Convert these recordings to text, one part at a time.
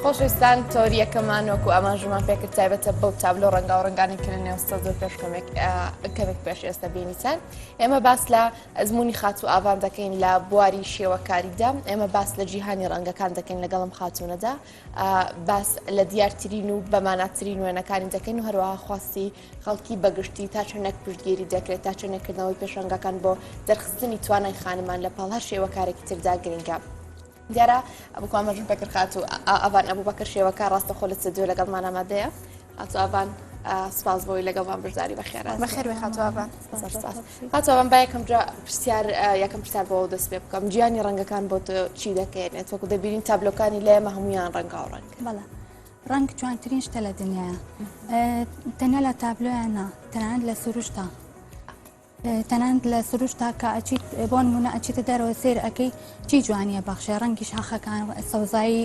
خۆشەویستان تۆری یەکەمان وەکو ئاماژەمان پێکرد تایبەتە بەو تابلۆ ڕەنگا و ڕەنگانی کە لە نێو سەد و پێش کەمێک پێش ئێستا بینیتان. ئێمە باس لە ئەزمموی خات و ئاوان دەکەین لە بواری شێوەکاریدا، ئێمە باس لە جیهانی ڕەنگەکان دەکەین لەگەڵم خاتونەدا، باس لە دیارترین و بەماناترین وێنەکانی دەکەین و هەروەها خواستی خەڵکی بەگشتی تا چەندێک پشتگیری دەکرێت تا چەندێکردنەوەی پێشەنگەکان بۆ دەرخستنی توانای خانمان لە پاڵ هەر شێوەکارێکی تردا گرنگە. دیارە ئەبوو ئاماژم پێکرد خات و ئەوان ئەبوو بەکر شێوەکە ڕاستەخۆ لە چ دوێ لەگەڵمان ئامادەیە هاتو ئەوان سپاس بۆی لەگەڵمان بەشداری بەخێرا بەخێر خاتو ئەوان هاتو ئەوان با یەکەم جا یەکەم پرسیار بۆ دەست پێ بکەم جیانی ڕەنگەکان بۆ چی دەکەێنێت وەکو دەبینین تابلۆکانی لێمە هەمویان ڕەنگا و ڕەنگ بەڵێ ڕەنگ جوانترین شتە لە دنیاە تەنیا لە تابلۆیانە تەنانەت لە سروشتا تەنانەت لە سروشتا کە ئەچیت بۆ نمونە ئەچیتە دەرەوە سیر ئەەکەی چی جوانیە بەخشێ ڕەنگی شاخەکان سەوزایی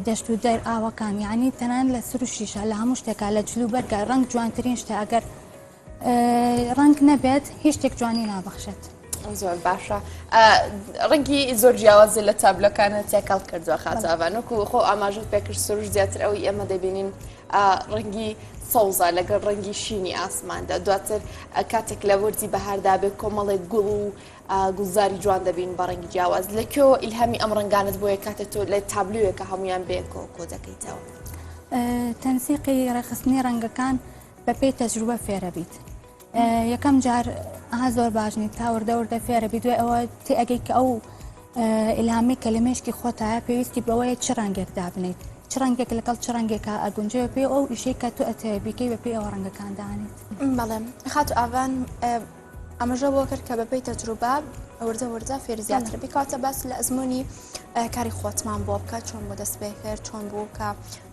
دەشت و دەر ئاوەکان یعنی تەنانەت لە سروشیشە لە هەموو شتێکا لە جلو بەرگە ڕەنگ جوانترین شتە ئەگەر ڕەنگ نەبێت هیچ شتێک جوانی نابەخشێت. زۆر باشە ڕەنگی زۆر جیاوازی لە تابلۆکانە تێکەڵ کردووە خاتەوان وەکو خۆ ئاماژت پێکرد سروش زیاتر ئەوی ئێمە دەبینین ڕەنگی سەوزە لەگەڵ ڕەنگی شینی ئاسماندا دواتر کاتێک لە وردی بەهاردا بێت کۆمەڵێک گوڵ و گوزاری جوان دەبین بە ڕەنگی جیاواز لەکوێوە ئیلهامی ئەم ڕەنگانت بۆیە کاتێک تۆ لە تابلوویەکە هەمویان بێکەوە کۆ دەکەیتەوە. تەنسیقی ڕێخستنی ڕەنگەکان بەپێی تەجروبە فێرە بیت. یەکەم جار زۆر باشنی تا وردە فێرە بی دوێ ئەوە تێ ئەگەی کە ئەو ئیلهامی کەلمێشکی خۆتایە پێویستی بەوەیە چ ڕەنگێک دابنیت چ ڕەنگێک لەگەڵ چ ڕەنگێکە ئەگونجەوە پێ ئەو ئیشەی کە تۆ ئەتەوێ بیکەی بەپێی ئەوە ڕەنگەکان دانیت. بەڵێ خاتو ئاوان ئەمەژە بۆ کرد کە بەپێی تەجروبە وردە فێر زیاتر بکاتە باس لە ئەزمموی کاری خۆتمان بۆ بکە چۆن بۆ دەست پێ کرد چۆن بوو کە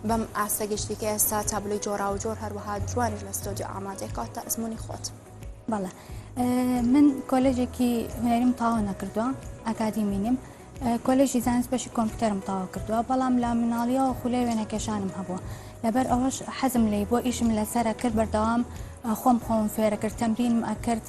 بەم ئاسە گەشتیکە ئێستا تابلۆی جۆرا و جۆر هەروەها جوانیش لە ستۆدیۆ ئامادەی کاتە ئەزمموی خۆت. بەڵێ من کۆلێژێکی هونەریم تاوا نەکردووە ئەکادیمینیم کۆلێژی زانست بەشی کۆمپیوتەرم تاوا کردووە بەڵام لە مناڵیەوە خولەی وێنەکێشانم هەبووە لەبەر ئەوەش حەزم لێی بۆ ئیشم لەسەرە کرد بەردەوام خۆم فێرە کرد تەمرینم ئەکرد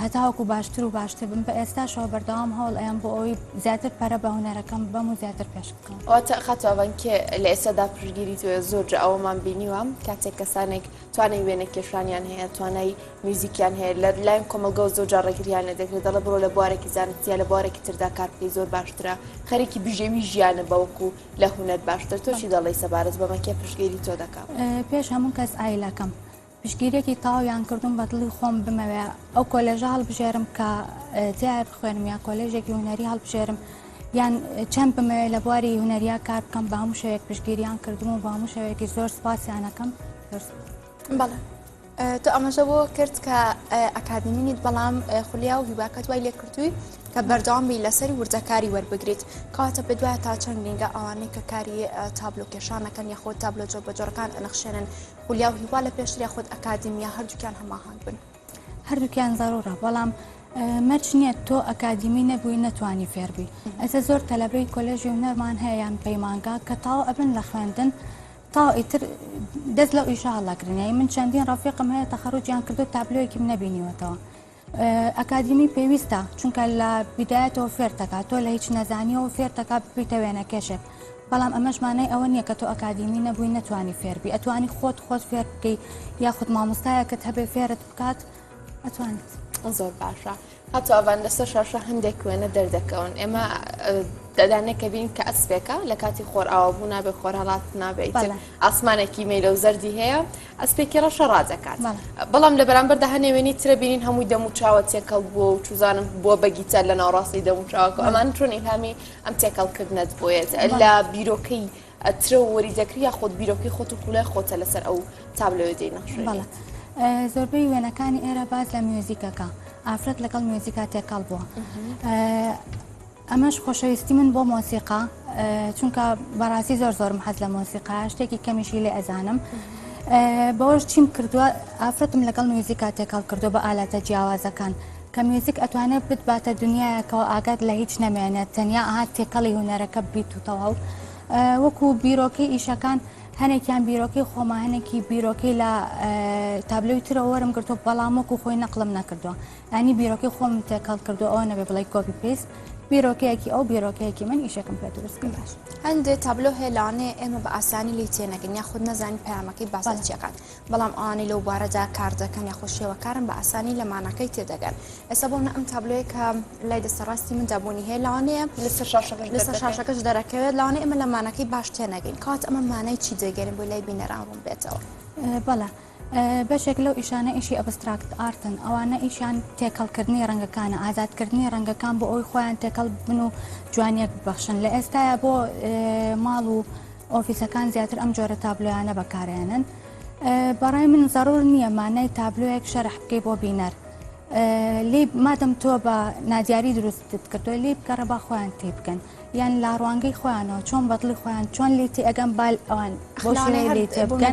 هەتاوەکو باشتر و باشتر بم بە ئێستاشەوە بەردەوام هەوڵ ئەیان بۆ ئەوی زیاتر پەرە بە هونەرەکەم بەم و زیاتر پێش بکەم. ئەوە خاتەوان کێ لە ئێستادا پشتگیری توێ زۆر ئەوەمان بینیوە کاتێک کەسانێک توانای وێنە کێشانیان هەیە توانای میوزیکیان هەیە لە لایەن کۆمەلگە زۆر جار ڕێگریان دەکرێت دەڵێ بڕۆ لە بوارێکی زانستیا لە بوارێکی تردا کار بکەی زۆر باشترە خەریکی بژێوی ژیانە بەوەکو لە هونەر باشتر تۆشی دەڵێی سەبارەت بەمە کێ پشتگیری تۆ دەکەم. پێش هەموو کەس ئایلەکەم پشتگیرێکی تاویان کردوم بە دڵی خۆم بمەوێ ئەو کۆلێژە هەڵبژێرم کە جیای بخوێنم یا کۆلێژێکی هونەری هەڵبژێرم یان چەند بمەوێت لە بواری هونەریا کار بکەم بە هەموو شەوێک پشتگیریان کردم و بە هەموو شەوێکی زۆر سپاسیانەکەم. بەڵێ تۆ ئەمەژە بۆ کرد کە ئەکادیمینیت بەڵام خولیا و هیواکەت وای لێ کردووی کە بەردەوام بی لەسەری وردەکاری وەربگریت کاتە پێ دوایە تا چەند گرنگە ئەوانەی کە کاری تابلۆ کێشانەکەن یاخۆ تابلۆ جۆر بە جۆرەکان ئەنەخشێنن خولیا و هیوا لە پێشتر خۆت ئەکادیمیا هەردووکیان هەماهنگ بن. هەردووکیان زارۆرە بەڵام مەرج نییە تۆ ئەکادیمی نەبووی نەتوانی فێربی ئەسە زۆر تەلەبەی کۆلێژی هونەرمان هەیە یان پەیمانگا کە تاو ئەبن لە خوێندن تا ئیتر دەست لەو ئیشە هەڵاکردنیایی من چەندین ڕەفیقم هەیە تەخەڕوجیان کردو تابلۆیەکیم نەبینیوەتەوە. ئەکادیمی پێویستە چونکە لە بیدایەتەوە فێرتەکە تۆ لە هیچ نەزانیەوە فێرتەکە ببیتە وێنەکێشێک بەڵام ئەمەشمانەی ئەوە نییە کە تۆ ئەکادیمی نەبووی نەتوانی فێربی ئەتوانی خۆت فێر بکەی یاخود مامۆستایەکەت هەبێ فێرت بکات ئەتوانیت. زۆر باشە هاتو ئەوان لەسەر شاشە هەندێک وێنە دەردەکەون ئێمە دەدانێکە بین کە ئەسپێکە لە کاتی خۆر ئاوابوو نابێت خۆر هەڵات نابێت ئاسمانێکی مەیلە و زەردی هەیە ئەسپێکی ڕەشە ڕادەکات بەڵام لە بەرامبەردا هەنێوێنی ترە بینین هەمووی دەم و چاوە تێکەڵ بووە و چوزانم بۆ بەگیتە لە ناوڕاستی دەم و چاوەکە ئەمان چۆن ئیلهامی ئەم تێکەڵکردنت بۆیێت لە بیرۆکەی ئەترە و وەریدەکریا خۆت بیرۆکەی خۆت و کوڵای خۆتە لەسەر ئەو تابلۆی دەینەخشێت. زۆربەی وێنەکانی ئێرە باز لە میوزیکەکە ئافرەت لەگەڵ میوزیکا تێکەڵ بووە ئەمەش خۆشەویستی من بۆ مۆسیقا چونکە بەڕاستی زۆرم حەز لە مۆسیقا شتێکی کەمیشی لێ ئەزانم بەوەش چیم کردووە ئافرەتم لەگەڵ میوزیکا تێکەڵ کردو بە ئالاتە جیاوازەکان کە میوزیک ئەتوانێت بتباتە دنیایەکەوە ئاگات لە هیچ نەمێنێت تەنیا ئاهات تێکەڵی هونەرەکە بیت و تەواو وەکو بیرۆکەی ئیشەکان هەنێکیان بیرۆکەی خۆمە هەنێکی بیرۆکەی لە تابلۆی ترەوە وەرم گرتو بەڵام وەکو خۆی نەقلم نەکردووە ینی بیرۆکەی خۆم تێکەڵ کردو ئەوە نەبێ بڵێ کۆپی پێست بیرۆکەیەکی ئەو بیرۆکەیەکی من ئیشەکەم پێ دروست کرد. هەندێک تابلۆ هێلانێ ئێمە بە ئاسانی لی تێنەگەن یا خود نەزانین پەیامەکەی باسەچیەکان بەڵام ئەوانەی لەو بارەدا کار دەکەن یا خۆ شێوەکارن بە ئاسانی لە مانەکەی تێدەگەن. ئێستا بۆ ئەم تابلۆیە کە لای دەسەڕاستی من دابوونی هەیە لەوانەیە لەسەر شاشەکەش دەرەکەوێت لەوانەیە ئێمە لە مانەکەی باش تێنەگەین کات ئەمە مانای چی دەگەرن بۆ لای بینەران ڕوون بێتەوە. بەڵێ بەشێک لەو ئیشانە ئیشی ئەبستراکت ئارتن ئەوانە ئیشان تێکەڵکردنی ڕەنگەکانە ئازادکردنی ڕەنگەکان بۆ ئەوی خۆیان تێکەڵ بن و جوانیەک ببەخشن لە ئێستاە بۆ ماڵ و ئۆفیسەکان زیاتر ئەم جۆرە تابلۆیانە بەکارێنن. بەڕای من زەڕور نییە مانای تابلۆیەک شەرح بکەی بۆ بینەر لی مادەم تۆ بە نادیاری دروستت کردو لی بکەڕە با خۆیان تێ بکەن یان لاڕوانگەی خۆیانەوە چۆن بەدڵی خۆیان چۆن لیتی ئەگەم بال ئەوان بۆ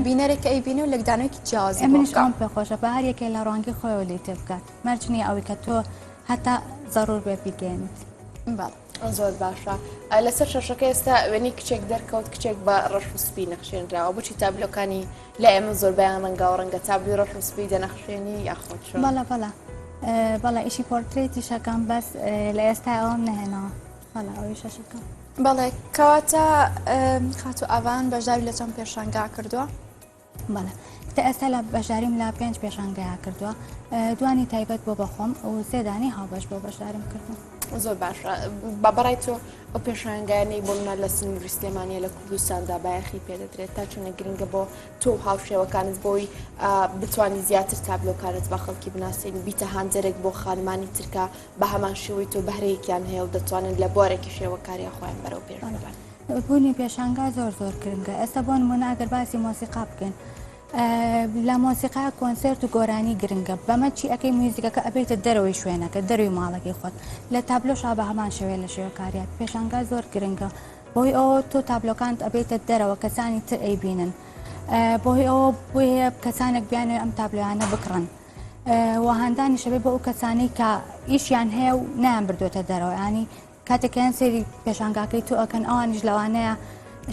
بینەرێک ئەی بینی و لە دانوێکی جیازی منیش ئەم پێخۆشە بە هەر یەکێ لە ڕوانگەی خۆیەوە لی تێ بکات مەرجنی ئەوەی کە تۆ هەتا زەڕور بێ بیگەێنیت. زۆر باشە لەسەر شەشەکە ئێستا وێنی کچێک دەرکەوت کچێک بە ڕەش و سپی نەخشێنراوە بچی تابلۆکانی لە ئێمە زۆربیان ڕەنگا و ڕەنگە تابلوی ڕەش و سپی دەنەخشێنی یاخۆت بەڵێ ئیشی پۆرترێتی شەکەم بەس لە ئێستا ئەوم نەهێنەوە بەڵێ ئەوی شەشەکەم. بەڵێ کەواتە خاتو ئەوان بەژاوی لە چەند پێشانگا کردووە؟ بەڵێ کتە ئێستا لە بەشداریم لا 5 پێشانگەیا کردووە دوانی تایبەت بۆ بەخۆم و سێدانی هاوبەش بۆ بەشداریم کردو. زۆر باشە بەڕای تۆ ئەو پێشانگایانەی بۆ منە لە سنووری سلێمانیە لە کوردستاندا بایەخی پێدەدرێت تا چونە گرنگە بۆ تۆ هاوشێوەکانت بۆی بتوانانی زیاتر تابلۆکارت بە خەڵکی بناسیین بیتە هاندەرێک بۆ خانمانی ترکا بە هەمان شێوەی تۆ بەهرەیەکیان هەیە و دەتوانن لە بۆرەێکی شێوەکاری خۆیان بەرەو پێشبان. بوونی پێشانگا زۆر گرنگە ئێستا بۆ نمونە ئەگەر باسی مۆسیقا بکەین لە مۆسیقا کۆنسرت و گۆرانی گرنگە بەمە چی ئەەکەی موزیکەکە ئەبێتە دەرەوەی شوێنەکە دەروی ماڵەکەی خۆت لە تابلۆشا بە هەمان شێوێ لە شێوەکاریات پێشانگا زۆر گرنگە بۆی ئەوە تۆ تابلۆکانت ئەبێتە دەرەوە کەسانی تر ئەیبینن بۆی ئەوە بۆیە کەسانێک بیانێ ئەم تابلۆیانە بکڕن وهاندانی شەبێ بۆ ئەو کەسانی کە ئیشیان هەیە و نیان بردوێتە دەرەوە ینی کاتێکیان سێری پێشانگاکەی تۆ ئەکەن ئەوانیش لەوانەیە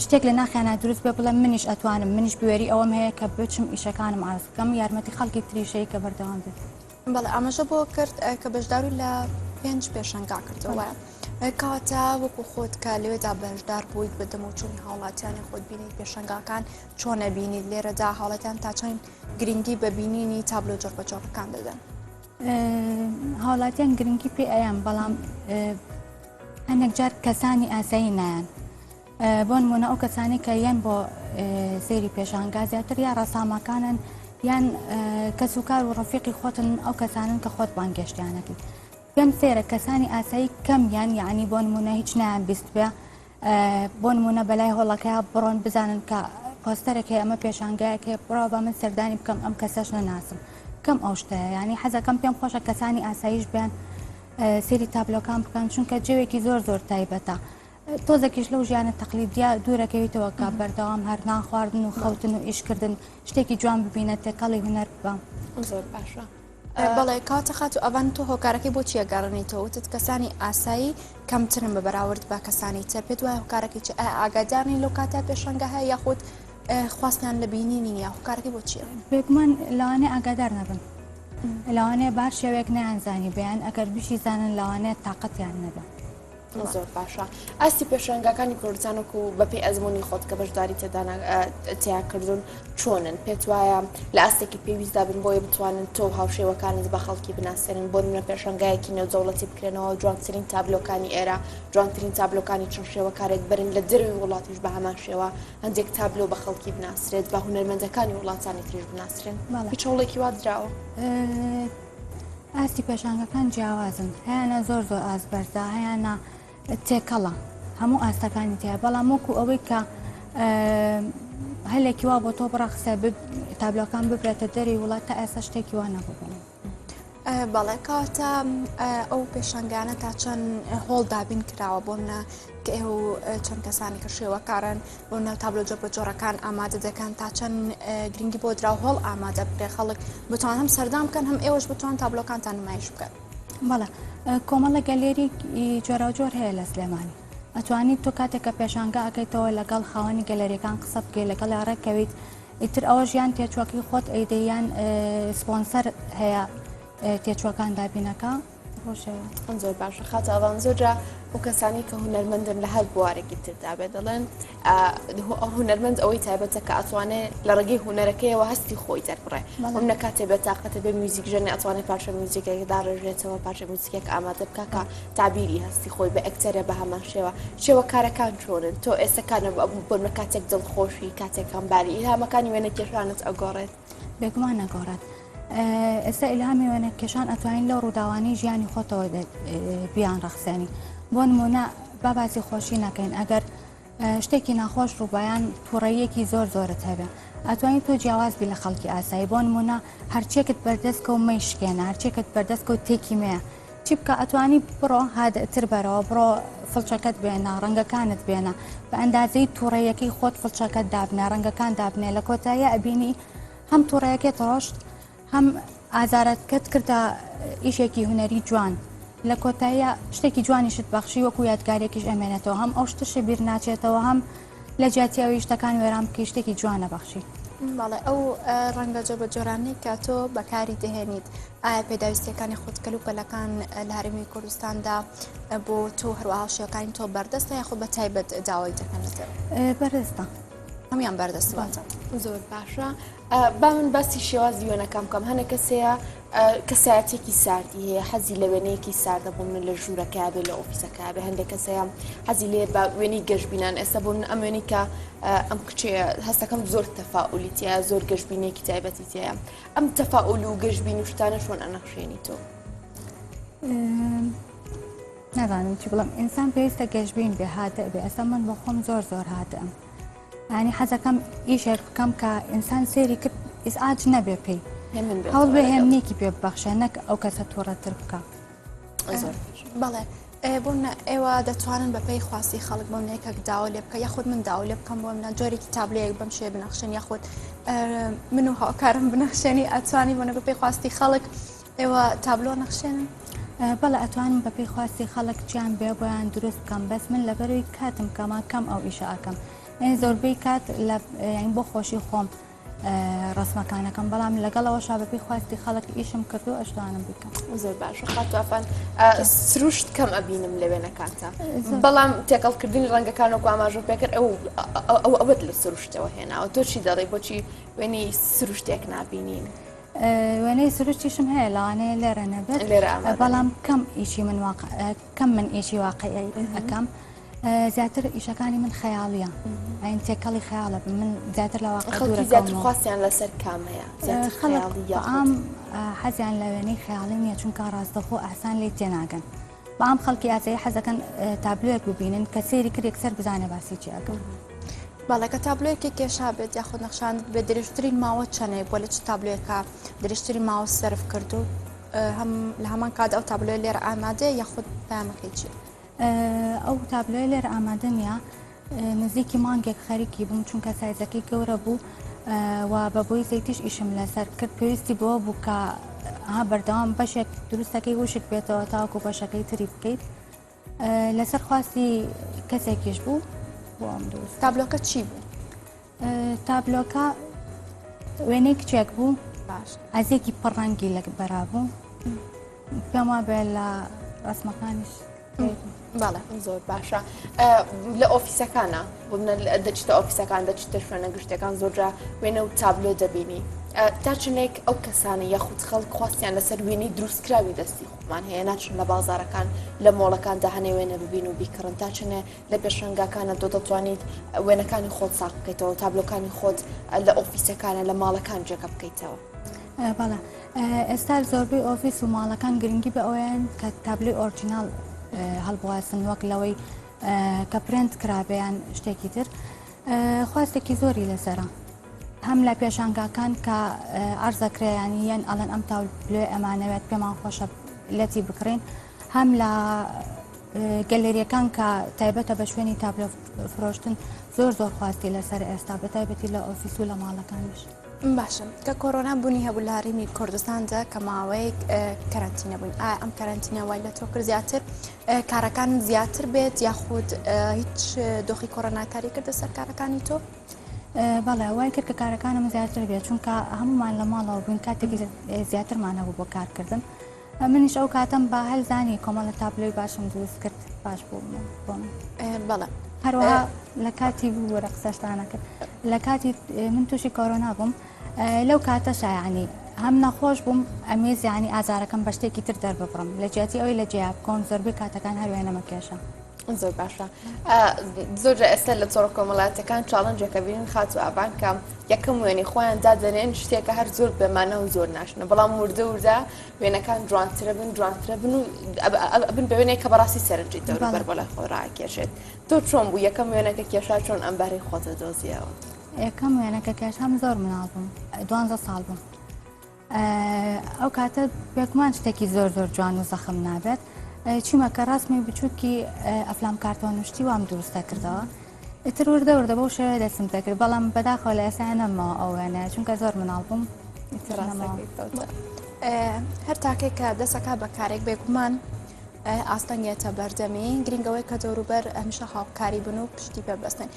شتێک لە ناخیانە دروست بێ بڵێ منیش ئەتوانم منیش بوێری ئەوەم هەیە کە بچم ئیشەکانم ئازکەم یارمەتی خەڵکی تریشەی کە بەردەوام بێت. بەڵێ ئەمەژە بۆ کرد کە بەشداری لە 5 پێشانگا کردەوە کاتە وەکو خۆت کە لەوێدا بەشدار بوویت بە دەمەچوونی هاوڵاتیانی خۆت بینیت پێشانگاکان چۆنە بینیت لێرەدا هاوڵاتیان تا چەند گرنگی بە بینینی تابلۆ جۆربەجۆرەکان دەدەن. هاوڵاتیان گرنگی پێ ئەیان بەڵام هەندێک جار کەسانی ئاسایی نایەن بۆ نمونە ئەو کەسانی کە یان بۆ سێری پێشانگا زیاتر یا ڕەسامەکانن یان کەس و کار و ڕەفیقی خۆتن ئەو کەسانن کە خۆت بانگەشتیانەکەی پێم سێرە کەسانی ئاسایی کەمیان یعنی بۆ نمونە هیچ نایان بیست بێ بۆ نمونە بەلای هۆڵەکەیە بڕۆن بزانن کە پۆستەرێک هەیە ئەمە پێشانگایەکە بڕاو بە من سەردانی بکەم ئەم کەسەش نەناسم کەم ئەو شتەیە ینی حەزەکەم پێم خۆشە کەسانی ئاساییش بیان سێری تابلۆکان بکەن چونکە جێوێکی زۆر تایبەتە تۆزێکیش لەو ژیانە تەقلیدیا دوورەکەویتەوە کە بەردەوام هەرنان خواردن و خەوتن و ئیشکردن شتێکی جوان ببینە تێکەڵی هونەر بە زۆر باشە. بەڵێ کاتە خات و ئەوان تۆ هۆکارەکەی بۆ چیە گەڕێنیتەوە وتت کەسانی ئاسایی کەمترن بە بەراورد بە کەسانی تر پێت وایە هۆکارەکەی چ ئاگادارنی لەو کاتە پێشەنگە هەیە یاخود خواستیان لە بینینی نیە هۆکارەکەی بۆ چیە؟ بێگومان لەوانەیە ئاگادار نەبن لەوانەیە بار شێوەیەک نەیانزانی بەیان ئەگەر بشی زانن لەوانەیە تااقەتیان نەبە. زۆر باشە ئاستی پێشەنگەکانی کوردستانک و بەپێی ئەزمموی خۆت کە بەشداری تیاکردون چۆنن پێت وایە لە ئاستێکی پێویستدا بن بۆیە بتوانن تۆ هاوشێوەکانت بە خەڵکی بناسێنن بۆ منە پێشەنگایەکی نێودەوڵەتی بکرێنەوە جوانترین تابلۆکانی ئێرە جوانترین تابلۆکانی چەند شێوەکارێک برن لە دەروی وڵاتیش بە هەمان شێوە هەندێک تابلۆ بە خەڵکی بناسرێت بە هونەرمەندەکانی وڵاتانی تریش بناسرێن هیچ وا درراوە. ئاستی پێشانگەکان جیاوازن هەیەە زۆر ئازبەردا هەیەە تێکەڵە هەموو ئاستەکانی تیا بەڵام وەکو ئەوەی کە هەلێکی وا بۆ تۆ بڕەخسە تابلۆکان ببرێتە دەری وڵات تا ئێستا شتێکی وا نەبووبن. بەڵێ کاتە ئەو پێشەنگانە تا چەند هۆڵ دابین کراوە بۆنە کە ئێوە چەند کەسانی کە شێوەکارن بۆنە تابلۆ جۆرەکان ئامادە دەکەن تا چەند گرنگی بۆ درا هۆڵ ئامادە بکرێ خەڵک بتوان هەم سەردام بکەن هەم ئێوەش بتوان تابلۆکانتان نمایش بکەن. بەڵێ کۆمەڵە گەلێری جۆرە جۆر هەیە لە سلێمانی ئەتوانیت تۆ کاتێککە پێشانگا ئەەکەیتەوە لەگەڵ خاوەنی گەلەریەکان قسە بکەیت لەگەڵ ڕێکەویت ئیتر ئەوە ژیان تێچوەکەی خۆت ئەیدەیان سپۆنسەر هەیە تێچوەکان دابینەکە ڕۆژەوە. زۆر باشە خاتە ئەوان زۆرجا ئەو کەسانی کە هونەرمەندن لە هەر بوارێکی تردا بێ دەڵێن هونەرمەند ئەوەی تایبەتە کە ئەتوانێت لە ڕێگەی هونەرەکەیەوە هەستی خۆی دەربڕێ ئەم نەکاتێ بە تااقەتە بێ میوزیک ژەنێ ئەتوانێت پارچە میوزیکێک داڕێژێتەوە پارچە میوزیکێک ئامادە بکە کە تابیری هەستی خۆی بە ئەکتەرە بە هەمان شێوە کارەکان چۆنن تۆ ئێستاکانە بۆ کاتێک دڵخۆشی کاتێکم باری ئیلهامەکانی وێنە کێشانت ئەگۆڕێت بێگومان نەگۆڕێت. ئێستا ئیلهامی وێنە کێشان ئەتوانین لە ڕووداوانی ژیانی خۆتەوە بیان ڕەخسێنی بۆ نمونە باباسی خۆشی نەکەین ئەگەر شتێکی ناخۆش ڕووبایان تووڕەیەکی زۆرت هەبێ ئەتوانین تۆ جیاوازبی لە خەڵکی ئاسایی بۆ نمونە هەرچێکت بەردەستکە و مەیشکێنە هەرچێکت بەردەستکە و تێکی مەیە چی بکە ئەتوانی بڕۆ هادەتر بەرەوە بڕۆ فڵچەکەت بێنە ڕەنگەکانت بێنە بە ئەندازەی تووڕەیەکەی خۆت فڵچەکەت دابنە ڕەنگەکان دابنێ لە کۆتاییە ئەبینی هەم تووڕەیەکێت ڕۆشت هەم ئازارەتکەت کردە ئیشێکی هونەری جوان لە کۆتاییە شتێکی جوانیشت بەخشی وەکو یادگارێکیش ئەمێنێتەوە هەم ئەو شتەشە بیر ناچێتەوە هەم لە جیاتیاوی شتەکان وێران بکەی شتێکی جوانە بەخشی. باڵێ ئەو ڕەنگە جۆ بە جۆرانی کە تۆ بەکاری دەهێنیت ئایا پێداویستیەکانی خۆت کەلوپەلەکان لە هەرمی کوردستاندا بۆ تۆ هەروەها شێوەکانی تۆ بەردەستە یاخود بە تایبەت داوای دەکەنێتەوە بەڕێستە هەمیان بەردەستواتە زۆر باشە با من باسی شێوازی وێنەکەم بکەم هەنە کەسەیە کەسایەتێکی ساردی هەیە حەزی لە وێنەیەکی ساردە بوون لە ژوورەکە بێ لە ئۆفیسەکە بێ هەندێک کەسەیە حەزی لێ بە وێنەی گەشتبینان ئێستا بوون ئەم وێنەی کە ئەم کچێ هەستەکەم زۆر تەفاعولیتیە زۆر گەشتبینێکی تایبەتی تەیە ئەم تەفاعول و گەشتبین و شتانە چۆن ئەنەخشێنی تۆ نازانم چی بڵم ئینسان پێویستە گەشتبین بێ هاتە بێ ئەستا من بۆ خۆم زۆر هاتەم ینی حەزەکەم ئیشێک بکەم کە ئینسان سێری کرد ئیسعاج نەبێ پێی هەوڵ بێ هێمنێکی پێ ببەخشێ نەک ئەو کەسە تووڕەتر بکە. بەڵێ بۆن ئێوە دەتوانن بە پێی خواستی خەڵک بۆم نێکێک داوا لێ بکە یاخود من داوا لێ بکەم بۆ منە جۆرێکی تابلەیەک بەم شێ بنەخشێن یاخود من و هاوکارم بنەخشێنی ئەتوانی بۆنە بە پێی خواستی خەڵک ئێوە تابلۆ نەخشێنن؟ بەڵێ ئەتوانم بە پێی خواستی خەڵک چیان بێ بۆیان دروست بکەم بەس من لەبەروی کاتم کەما کەم ئەو ئیشە ئەەکەم زۆربەی کات یان بۆ خۆشی خۆم ڕسمەکانەکەم بەڵام لەگەڵەوەشا بە پێی خواستی خەڵک ئیشم کردو ئەشتوانم بکەم. زۆر باشە خاتوافان سروشت کەم ئەبینم لە وێنەکانتە بەڵام تێکەڵکردنی ڕەنگەکانەوە ئاماژە پێکرد ئەوەت لە سروشتەوە هێناوە تۆ چی دەڵێ بۆچی وێنەی سروشتێک نابینین؟ وێنەی سروشتیشم هەیە لەوانەیە لێرە نەبێت بەڵام کەم من ئیشی واقعی ئەەکەم زیاتر ئیشەکانی من خەیاڵیە ئاین تێکەڵی خەیاڵە من زیاتر لە واقع خواستیان لەسەر کامەیە ئام حەزیان لە وێنەی خەیاڵی نیە چونکە ڕاستەخۆ ئاسان لێ تێناگەن بەام خەڵکی ئاسایی حەزەکەن تابلوێک ببینن کە سێری کرد یەکسەر بزانێ باسی چیەکەم. باڵێ کە تابلۆیەکی کێشا بێت یاخود نەخشاند بێت درێژترین ماوە چەنەیە بۆ لە چ تابلوێکە درێژترین ماوە سەرف کردو هەم لە هەمان کات ئەو تابلۆی لێرە ئامادەیە یاخود پامەکەی چی؟ ئەو تابلۆی لێرە ئامادە نیە نزیکی مانگێک خەریکی بووم چونکە سایزەکەی گەورە بوو و بە بۆی زەیتیش ئیشم لەسەر کرد پێویستی بۆ بوو کە بەردەوام بەشێک دروستەکەی وشک بێتەوە تاوەکو بەشەکەی تری بکەیت لەسەر خواستی کەسێکیش بوو بۆ ئەم دروست. تابلۆکە چی بوو؟ تابلۆکە وێنەی کچێک بوو ئازێکی پڕەنگی لە بەرابوو پێم وا بێ لە ڕسمەکانیش. باڵێ زۆر باشە لە ئۆفیسەکانە دەچتە ئۆفیسەکان دەچتە شوێنە گشتەکان زۆرجا وێنە و تابلۆ دەبینی تا چنێک ئەو کەسانە یاخود خەڵک خواستیان لەسەر وێنەی دروستکراوی دەستی خۆمان هەیە ناچن لە بازارەکان لە مۆڵەکاندا هەنێ وێنە ببین و بیکڕن تا چنێ لە پێشەنگاکانە تۆ دەتوانیت وێنەکانی خۆت ساق بکەیتەوە تابلۆکانی خۆت لە ئۆفیسەکانە لە ماڵەکان جێگە بکەیتەوە. بەڵێ ئێستا زۆربەی ئۆفیس و ماڵەکان گرنگی بە ئەویان کە تابلۆی ئۆرجینال هەڵبواسن وەک لەوەی کە پرنت کرابیان شتێکی تر خواستێکی زۆری لەسەرە هەم لە پێشانگاکان کە ئەرزەکرایانی یەن ئەڵەن ئەم تابلۆ ئەمانەوێت پێمان خۆشە لەتی بکڕین هەم لە گەلێریەکان کە تایبەتە بە شوێنی تابلۆ فرۆشتن زۆر خواستی لەسەر ئێستا بە تایبەتی لە ئۆفیس و لە ماڵەکانیش. باشە کە کۆرۆنا بوونی هەبوو لە هەرێمی کوردستاندا کە ماوەیەک کەرەنتینە بووین ئایا ئەم کەرەنتینە وای لە تۆ کرد زیاتر کارەکان زیاتر بێت یاخود هیچ دۆخی کۆرۆناکاری کردە سەر کارەکانی تۆ؟ بەڵێ وای کرد کە کارەکانم زیاتر بێت چونکە هەمومان لە ماڵەوە بووین کاتێکی زیاترمان هەبوو بۆ کارکردن منیش ئەو کاتەم بە هەلزانی کۆمەڵە تابلۆی باشم دروست کرد باش بوو بۆم. بەڵێ هەروەها لە کاتی وەرە قسەشتانە کرد لە کاتی من تووشی کۆرۆنا بووم لەو کاتەشە یعنی هەم نەخۆش بووم ئەمێز یعنی ئازارەکەم بە شتێکی تر دەرببڕم لە جیاتی ئەوەی لە جیاب کۆم زۆربەی کاتەکان هەروێ نەمە کێشە. زۆر باشە زۆر ئێستا لە جۆرە کۆمەڵاتەکان چاڵنجەکە بینن خاچ و ئابان کەم یەکەم وێنی خۆیان دادەنێن شتێکە هەر زۆر بێمانە و زۆر ناشنە بەڵام وردە وردە وێنەکان جوانترە بن و بن بە وێنێک کە بەڕاستی سەرنجی دەور بۆ لای خۆی ڕاکێشێت تۆ چۆن بوو یەکەم وێنەکە کێشا چۆن ئەمباری خۆتە دۆزیەوە؟ یەکەم وێنەکە کێش هەم زۆر مناڵ بووم 12 ساڵ بووم ئەو کاتە بێگومان شتێکی زۆر زۆر جوان و زەخم نابێت چیمە کە ڕاستمی بچووکی ئەفلام کارتۆنوشتی وام دروستە کردەوە ئیتر وردە وردە بەو شێوەیە دەستم دەکرد بەڵام بەداخەوە لە ئێستا نەمەوە ئەو وێنە چونکە زۆر مناڵ بووم هەر تاکێک کە دەسەکە بە کارێک بێگومان ئاستەنگێتە بەردەمی گرنگەوەی کە دەوروبەر هەمیشە هاوکاری بن و پشتی پێبستن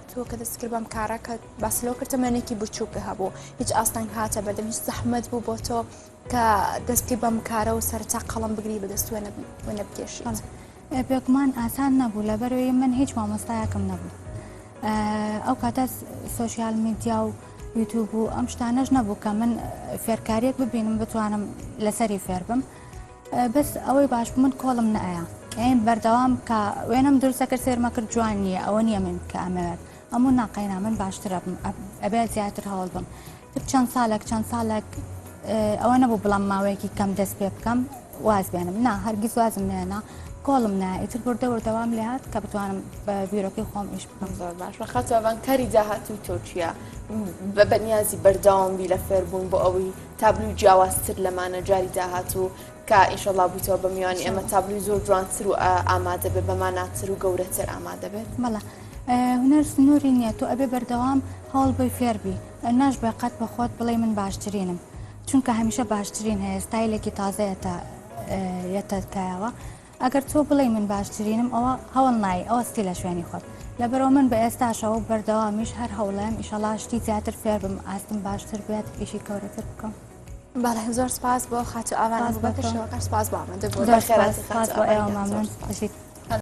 تۆ کە دەستکرد بەم کارە کە باسلەوە کردتەمەێکی بچووکە هەبوو هیچ ئاستەنگ هاتە بەردەم هیچ زەحمەت بوو بۆ تۆ کە دەستی بەم کارە و سەرتا قەڵم بگری بەدەست وێنە بکێشیت بێگومان ئاسان نەبوو لەبەرەوەی من هیچ مامۆستایەکەم نەبوو ئەو کاتە سۆشیال میدیا و یوتیوب و ئەم شتانەش نەبوو کە من فێرکاریەک ببینم بتوانم لەسەری فێر بم بەس ئەوەی باش من کۆڵم نەئەیە یان بەردەوام کە وێنم دروستە کرد سێرمە کرد جوان نییە ئەوە نییە من کە ئەمەوێت ئەموو ناقەینا من باشترە بم ئەبێت زیاتر هەوڵ بم چەند ساڵێک ئەوە نەبوو بڵام ماوەیەکی کەم دەست پێ بکەم واز بێنم نا هەرگیز وازم نێنا کۆڵم نایە ئیتر بردە وردەوام لێ هات کە بتوانم بە بیرۆکەی خۆم ئیش بکەم. زۆر باش بەخاتەوەوان کاری داهاتوی تۆ چییە بە بەنیازی بەردەوامبی لە فێربوون بۆ ئەوەی تابلوی جیاوازتر لەمانە جاری داهاتوو کە ئیشەڵا بوویتەوە بە میوانی ئەمە تابلوی زۆر جوانتر و ئامادە بێت بەماناتر و گەورەتر ئامادە بێت. بەڵێ هونەر سنووری نییە تۆ ئەبێ بەردەوام هەوڵ بۆی فێربی ناش بێ قەت بە خۆت بڵێ من باشترینم چونکە هەمیشە باشترین هەیە ستایلێکی تازەیەتەکایەوە ئەگەر تۆ بڵێ من باشترینم ئەوە هەوڵ نایی ئەوە ستی لە شوێنی خۆت لەبەرەوە من بە ئێستاشەوە بەردەوامیش هەر هەوڵەیەم ئیشەڵا شتی زیاتر فێر بم ئاستم باشتر بێت ئیشی کەورەتر بکەم. بەڵێ زۆر سپاس بۆ خاچ ئاوانە بەکەشەوە سپاس بۆ ئەمەدە بۆ زۆر سپاس بۆ ئێوە مامنون بەشیت